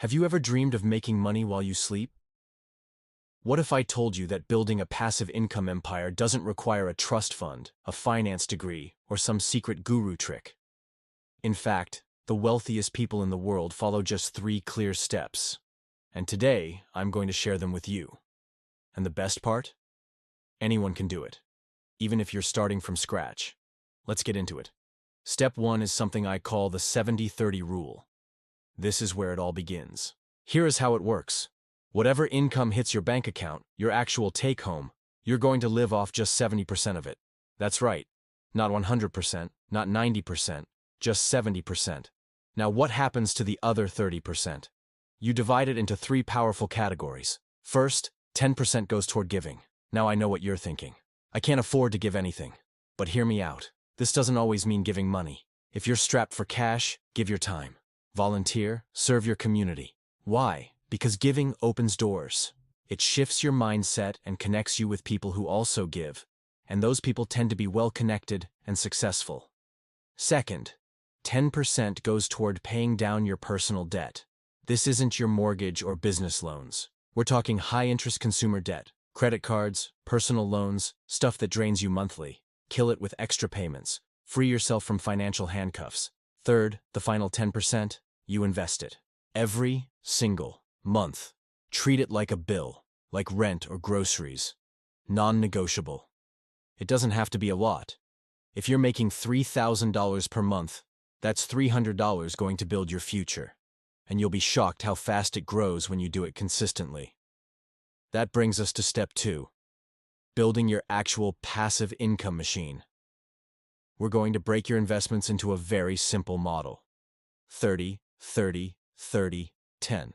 Have you ever dreamed of making money while you sleep? What if I told you that building a passive income empire doesn't require a trust fund, a finance degree, or some secret guru trick? In fact, the wealthiest people in the world follow just 3 clear steps. And today, I'm going to share them with you. And the best part? Anyone can do it, even if you're starting from scratch. Let's get into it. Step 1 is something I call the 70-30 rule. This is where it all begins. Here is how it works. Whatever income hits your bank account, your actual take-home, you're going to live off just 70% of it. That's right. Not 100%, not 90%, just 70%. Now what happens to the other 30%? You divide it into 3 powerful categories. First, 10% goes toward giving. Now I know what you're thinking. I can't afford to give anything. But hear me out. This doesn't always mean giving money. If you're strapped for cash, give your time. Volunteer, serve your community. Why? Because giving opens doors. It shifts your mindset and connects you with people who also give, and those people tend to be well-connected and successful. Second, 10% goes toward paying down your personal debt. This isn't your mortgage or business loans. We're talking high-interest consumer debt, credit cards, personal loans, stuff that drains you monthly. Kill it with extra payments. Free yourself from financial handcuffs. Third, the final 10%, you invest it. Every single month. Treat it like a bill, like rent or groceries. Non-negotiable. It doesn't have to be a lot. If you're making $3,000 per month, that's $300 going to build your future. And you'll be shocked how fast it grows when you do it consistently. That brings us to step 2. Building your actual passive income machine. We're going to break your investments into a very simple model. 30, 30, 30, 10.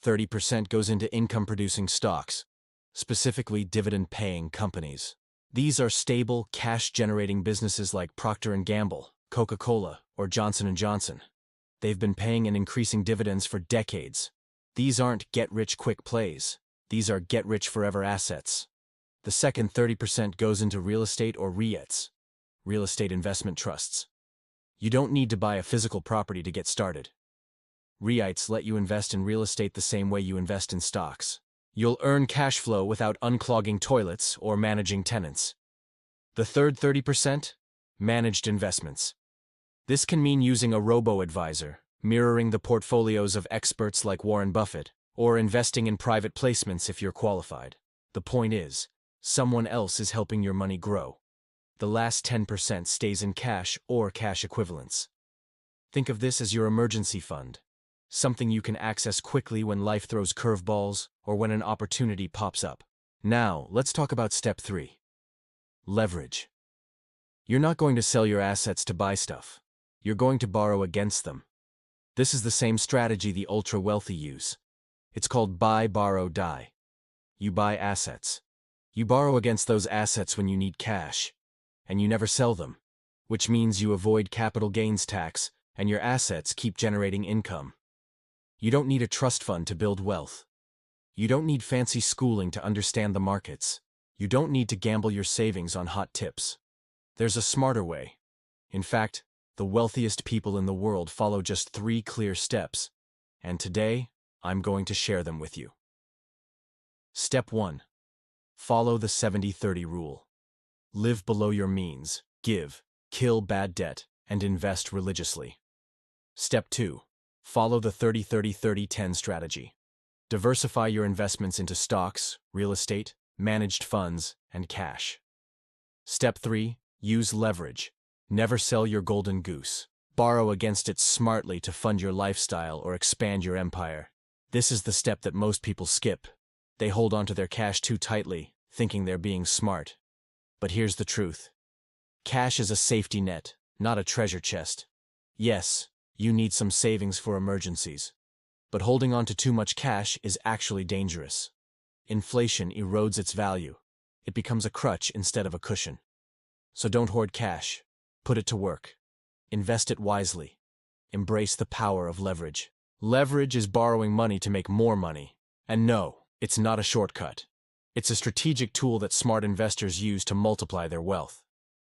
30% goes into income-producing stocks, specifically dividend-paying companies. These are stable, cash-generating businesses like Procter & Gamble, Coca-Cola, or Johnson & Johnson. They've been paying and increasing dividends for decades. These aren't get-rich-quick plays. These are get-rich-forever assets. The second 30% goes into real estate or REITs, real estate investment trusts. You don't need to buy a physical property to get started. REITs let you invest in real estate the same way you invest in stocks. You'll earn cash flow without unclogging toilets or managing tenants. The third 30%? Managed investments. This can mean using a robo-advisor, mirroring the portfolios of experts like Warren Buffett, or investing in private placements if you're qualified. The point is, someone else is helping your money grow. The last 10% stays in cash or cash equivalents. Think of this as your emergency fund. Something you can access quickly when life throws curveballs or when an opportunity pops up. Now, let's talk about step 3. Leverage. You're not going to sell your assets to buy stuff. You're going to borrow against them. This is the same strategy the ultra-wealthy use. It's called buy, borrow, die. You buy assets. You borrow against those assets when you need cash. And you never sell them, which means you avoid capital gains tax and your assets keep generating income. You don't need a trust fund to build wealth. You don't need fancy schooling to understand the markets. You don't need to gamble your savings on hot tips. There's a smarter way. In fact, the wealthiest people in the world follow just 3 clear steps, and today, I'm going to share them with you. Step 1. Follow the 70-30 rule. Live below your means, give, kill bad debt, and invest religiously. Step 2. Follow the 30-30-30-10 strategy. Diversify your investments into stocks, real estate, managed funds, and cash. Step 3. Use leverage. Never sell your golden goose. Borrow against it smartly to fund your lifestyle or expand your empire. This is the step that most people skip. They hold onto their cash too tightly, thinking they're being smart. But here's the truth. Cash is a safety net, not a treasure chest. Yes, you need some savings for emergencies. But holding on to too much cash is actually dangerous. Inflation erodes its value. It becomes a crutch instead of a cushion. So don't hoard cash. Put it to work. Invest it wisely. Embrace the power of leverage. Leverage is borrowing money to make more money. And no, it's not a shortcut. It's a strategic tool that smart investors use to multiply their wealth.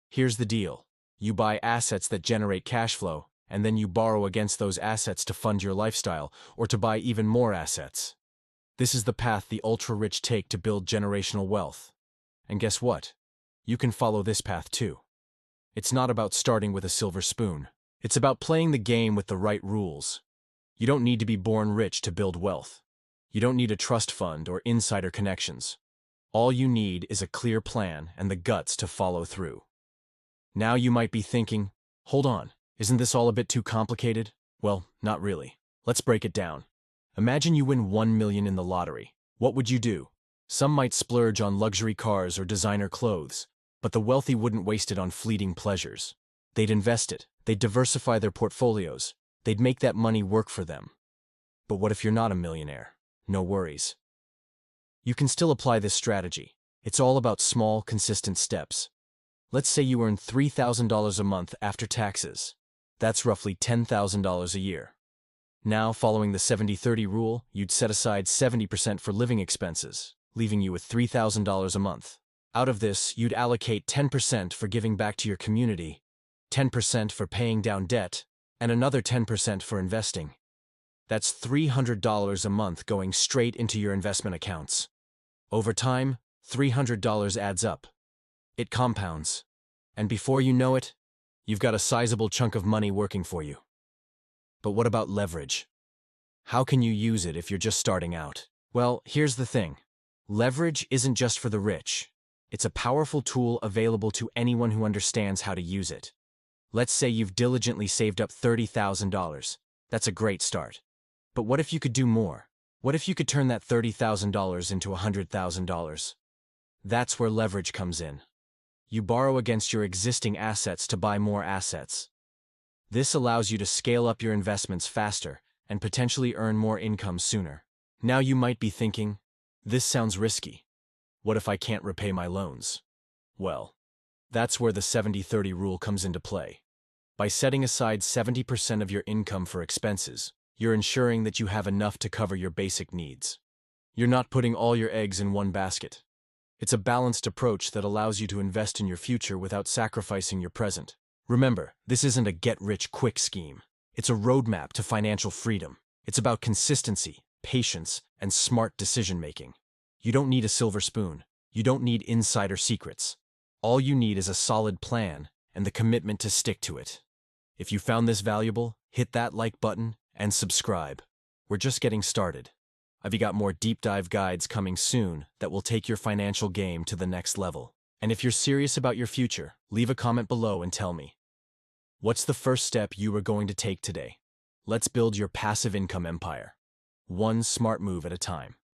Here's the deal. You buy assets that generate cash flow, and then you borrow against those assets to fund your lifestyle or to buy even more assets. This is the path the ultra-rich take to build generational wealth. And guess what? You can follow this path too. It's not about starting with a silver spoon. It's about playing the game with the right rules. You don't need to be born rich to build wealth. You don't need a trust fund or insider connections. All you need is a clear plan and the guts to follow through. Now you might be thinking, hold on, isn't this all a bit too complicated? Well, not really. Let's break it down. Imagine you win 1 million in the lottery. What would you do? Some might splurge on luxury cars or designer clothes, but the wealthy wouldn't waste it on fleeting pleasures. They'd invest it. They'd diversify their portfolios. They'd make that money work for them. But what if you're not a millionaire? No worries. You can still apply this strategy. It's all about small, consistent steps. Let's say you earn $3,000 a month after taxes. That's roughly $10,000 a year. Now, following the 70-30 rule, you'd set aside 70% for living expenses, leaving you with $3,000 a month. Out of this, you'd allocate 10% for giving back to your community, 10% for paying down debt, and another 10% for investing. That's $300 a month going straight into your investment accounts. Over time, $300 adds up. It compounds. And before you know it, you've got a sizable chunk of money working for you. But what about leverage? How can you use it if you're just starting out? Well, here's the thing. Leverage isn't just for the rich. It's a powerful tool available to anyone who understands how to use it. Let's say you've diligently saved up $30,000. That's a great start. But what if you could do more? What if you could turn that $30,000 into $100,000? That's where leverage comes in. You borrow against your existing assets to buy more assets. This allows you to scale up your investments faster and potentially earn more income sooner. Now you might be thinking, this sounds risky. What if I can't repay my loans? Well, that's where the 70-30 rule comes into play. By setting aside 70% of your income for expenses, you're ensuring that you have enough to cover your basic needs. You're not putting all your eggs in one basket. It's a balanced approach that allows you to invest in your future without sacrificing your present. Remember, this isn't a get-rich-quick scheme. It's a roadmap to financial freedom. It's about consistency, patience, and smart decision-making. You don't need a silver spoon. You don't need insider secrets. All you need is a solid plan and the commitment to stick to it. If you found this valuable, hit that like button and subscribe. We're just getting started. I've got more deep dive guides coming soon that will take your financial game to the next level. And if you're serious about your future, leave a comment below and tell me. What's the first step you are going to take today? Let's build your passive income empire. One smart move at a time.